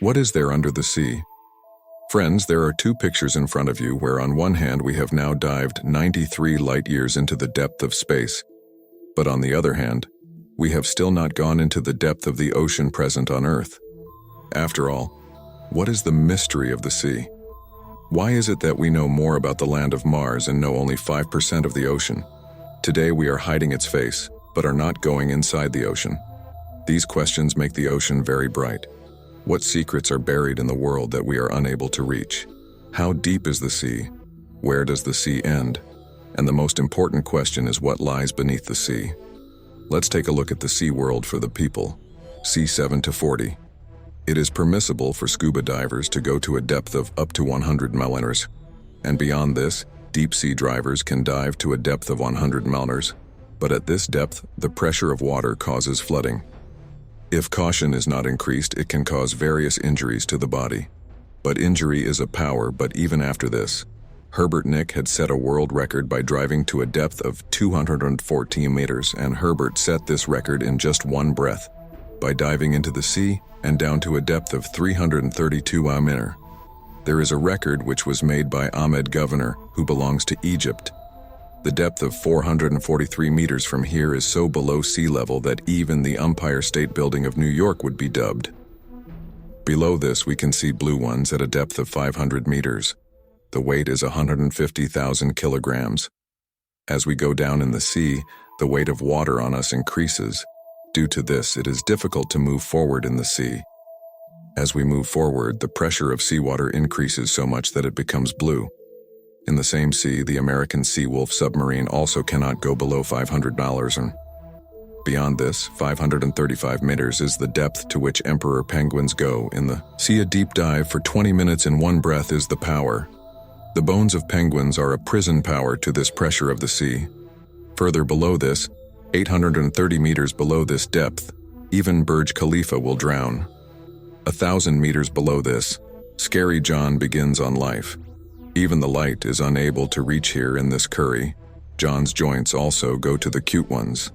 What is there under the sea? Friends, there are two pictures in front of you where on one hand we have now dived 93 light-years into the depth of space, but on the other hand, we have still not gone into the depth of the ocean present on Earth. After all, what is the mystery of the sea? Why is it that we know more about the land of Mars and know only 5% of the ocean? Today we are hiding its face, but are not going inside the ocean. These questions make the ocean very bright. What secrets are buried in the world that we are unable to reach? How deep is the sea? Where does the sea end? And the most important question is what lies beneath the sea. Let's take a look at the sea world for the people. Sea 7 to 40. It is permissible for scuba divers to go to a depth of up to 100 meters, and beyond this, deep sea divers can dive to a depth of 100 meters, but at this depth, the pressure of water causes flooding. If caution is not increased, it can cause various injuries to the body. But injury is a power, but even after this, Herbert Nick had set a world record by diving to a depth of 214 meters, and Herbert set this record in just one breath, by diving into the sea and down to a depth of 332 meters. There is a record which was made by Ahmed Governor, who belongs to Egypt. The depth of 443 meters from here is so below sea level that even the Empire State Building of New York would be dubbed. Below this we can see blue ones at a depth of 500 meters. The weight is 150,000 kilograms. As we go down in the sea, the weight of water on us increases. Due to this, it is difficult to move forward in the sea. As we move forward, the pressure of seawater increases so much that it becomes blue. In the same sea, the American Seawolf submarine also cannot go below 500 meters, and beyond this, 535 meters is the depth to which emperor penguins go in the sea. A deep dive for 20 minutes in one breath is the power. The bones of penguins are a prison power to this pressure of the sea. Further below this, 830 meters below this depth, even Burj Khalifa will drown. 1,000 meters below this, Scary John begins on life. Even the light is unable to reach here in this curry. John's joints also go to the cute ones.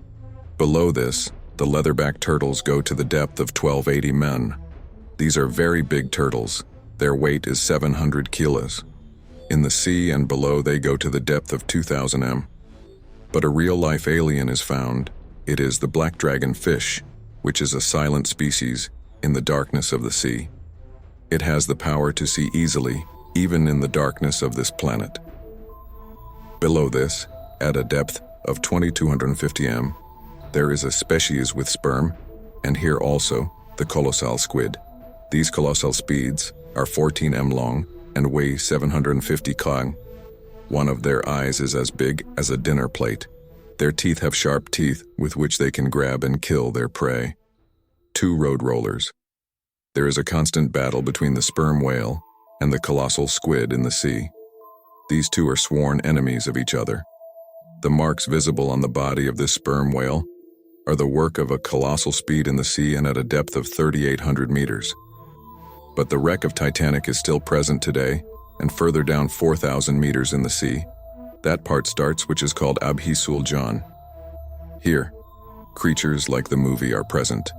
Below this, the leatherback turtles go to the depth of 1280 men. These are very big turtles. Their weight is 700 kilos. In the sea and below they go to the depth of 2000 m. But a real-life alien is found. It is the black dragon fish, which is a silent species in the darkness of the sea. It has the power to see easily, even in the darkness of this planet. Below this, at a depth of 2250 m, there is a species with sperm, and here also, the colossal squid. These colossal speeds are 14 m long and weigh 750 kg. One of their eyes is as big as a dinner plate. Their teeth have sharp teeth with which they can grab and kill their prey. 2 road rollers. There is a constant battle between the sperm whale and the colossal squid in the sea. These two are sworn enemies of each other. The marks visible on the body of this sperm whale are the work of a colossal speed in the sea and at a depth of 3,800 meters. But the wreck of Titanic is still present today, and further down 4,000 meters in the sea, that part starts which is called Abhisul Jan. Here, creatures like the movie are present.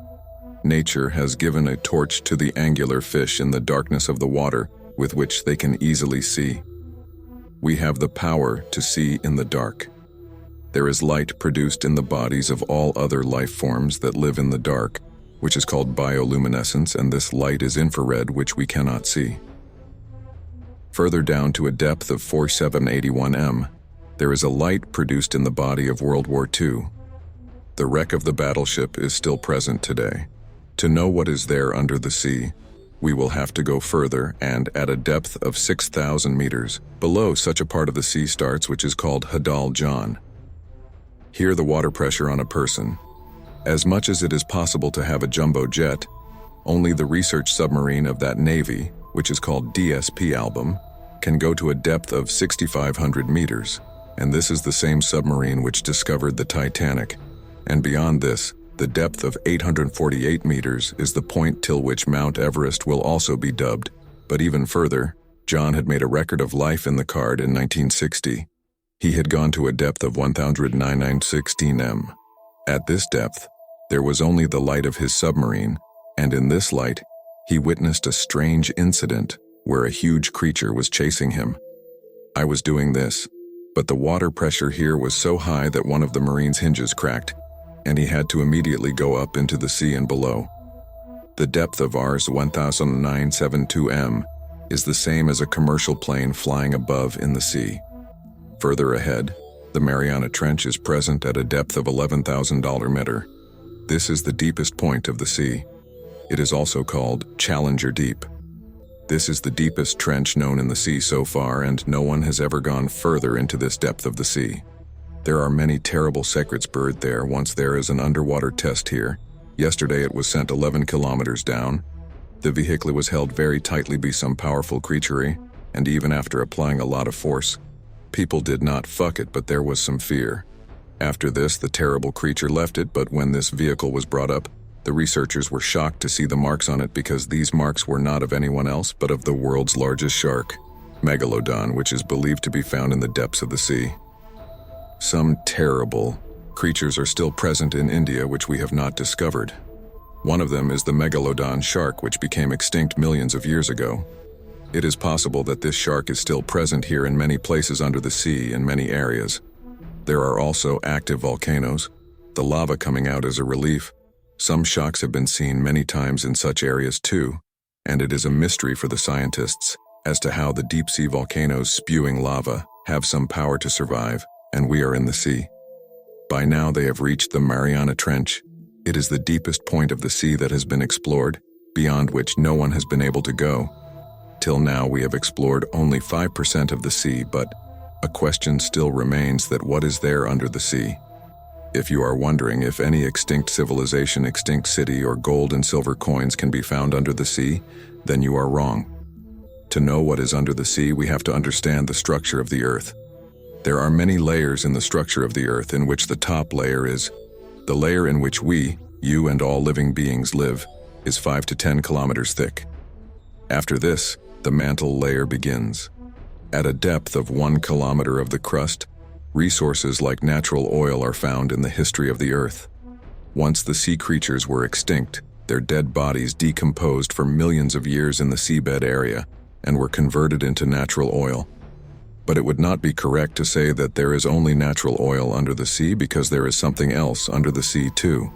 Nature has given a torch to the angular fish in the darkness of the water with which they can easily see. We have the power to see in the dark. There is light produced in the bodies of all other life forms that live in the dark, which is called bioluminescence, and this light is infrared, which we cannot see. Further down to a depth of 4781 m, there is a light produced in the body of World War II. The wreck of the battleship is still present today. To know what is there under the sea, we will have to go further, and at a depth of 6,000 meters, below such a part of the sea starts which is called Hadal Jan. Here the water pressure on a person. As much as it is possible to have a jumbo jet, only the research submarine of that navy, which is called DSP Album, can go to a depth of 6,500 meters, and this is the same submarine which discovered the Titanic. And beyond this, the depth of 848 meters is the point till which Mount Everest will also be dubbed. But even further, John had made a record of life in the card in 1960. He had gone to a depth of 1,916 m. At this depth, there was only the light of his submarine, and in this light, He witnessed a strange incident where a huge creature was chasing him. I was doing this, but the water pressure here was so high that one of the marine's hinges cracked, and he had to immediately go up into the sea and below. The depth of ours, 1,972 m, is the same as a commercial plane flying above in the sea. Further ahead, the Meriana Trench is present at a depth of 11,000 meter. This is the deepest point of the sea. It is also called Challenger Deep. This is the deepest trench known in the sea so far, and no one has ever gone further into this depth of the sea. There are many terrible secrets buried there. Once there is an underwater test here. Yesterday it was sent 11 kilometers down. The vehicle was held very tightly by some powerful creature, and even after applying a lot of force, people did not fuck it, but there was some fear. After this, the terrible creature left it, but when this vehicle was brought up, the researchers were shocked to see the marks on it because these marks were not of anyone else but of the world's largest shark, Megalodon, which is believed to be found in the depths of the sea. Some terrible creatures are still present in India which we have not discovered. One of them is the Megalodon shark, which became extinct millions of years ago. It is possible that this shark is still present here in many places under the sea in many areas. There are also active volcanoes, the lava coming out as a relief. Some shocks have been seen many times in such areas too, and it is a mystery for the scientists as to how the deep-sea volcanoes spewing lava have some power to survive, and we are in the sea. By now they have reached the Meriana Trench. It is the deepest point of the sea that has been explored, beyond which no one has been able to go. Till now we have explored only 5% of the sea, but a question still remains that what is there under the sea? If you are wondering if any extinct civilization, extinct city, or gold and silver coins can be found under the sea, then you are wrong. To know what is under the sea, we have to understand the structure of the earth. There are many layers in the structure of the earth, in which the top layer is the layer in which we, you and all living beings live, is 5 to 10 kilometers thick. After this, the mantle layer begins. At a depth of 1 kilometer of the crust, resources like natural oil are found in the history of the earth. Once the sea creatures were extinct, their dead bodies decomposed for millions of years in the seabed area and were converted into natural oil. But it would not be correct to say that there is only natural oil under the sea, because there is something else under the sea too.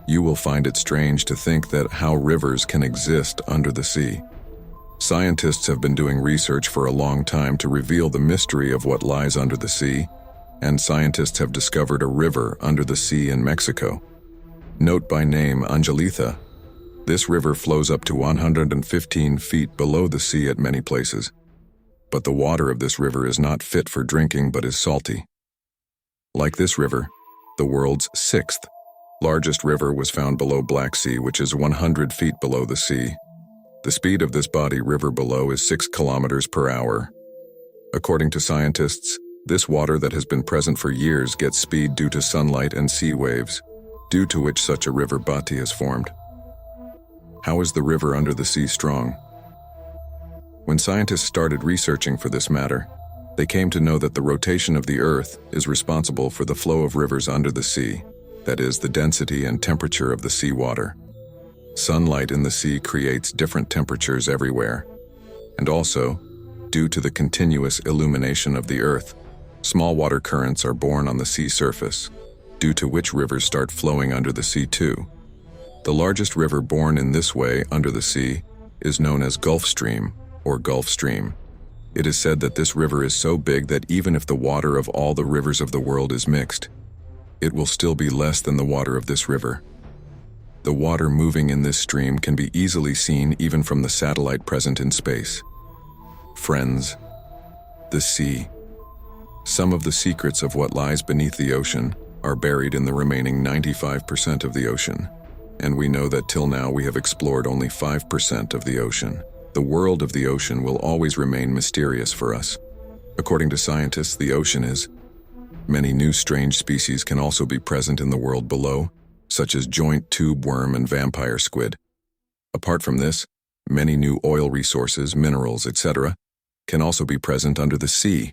You will find it strange to think that how rivers can exist under the sea. Scientists have been doing research for a long time to reveal the mystery of what lies under the sea, and scientists have discovered a river under the sea in Mexico. Note by name Angelita. This river flows up to 115 feet below the sea at many places, but the water of this river is not fit for drinking but is salty. Like this river, the world's 6th largest river was found below Black Sea, which is 100 feet below the sea. The speed of this body river below is 6 kilometers per hour. According to scientists, this water that has been present for years gets speed due to sunlight and sea waves, due to which such a river body is formed. How is the river under the sea strong? When scientists started researching for this matter, they came to know that the rotation of the earth is responsible for the flow of rivers under the sea, that is, the density and temperature of the seawater. Sunlight in the sea creates different temperatures everywhere, and also, due to the continuous illumination of the earth, small water currents are born on the sea surface, due to which rivers start flowing under the sea too. The largest river born in this way under the sea is known as Gulf Stream or Gulf Stream. It is said that this river is so big that even if the water of all the rivers of the world is mixed, it will still be less than the water of this river. The water moving in this stream can be easily seen even from the satellite present in space. Friends, the sea. Some of the secrets of what lies beneath the ocean are buried in the remaining 95% of the ocean, and we know that till now we have explored only 5% of the ocean. The world of the ocean will always remain mysterious for us. According to scientists, the ocean is. Many new strange species can also be present in the world below, such as joint tube worm and vampire squid. Apart from this, many new oil resources, minerals, etc., can also be present under the sea.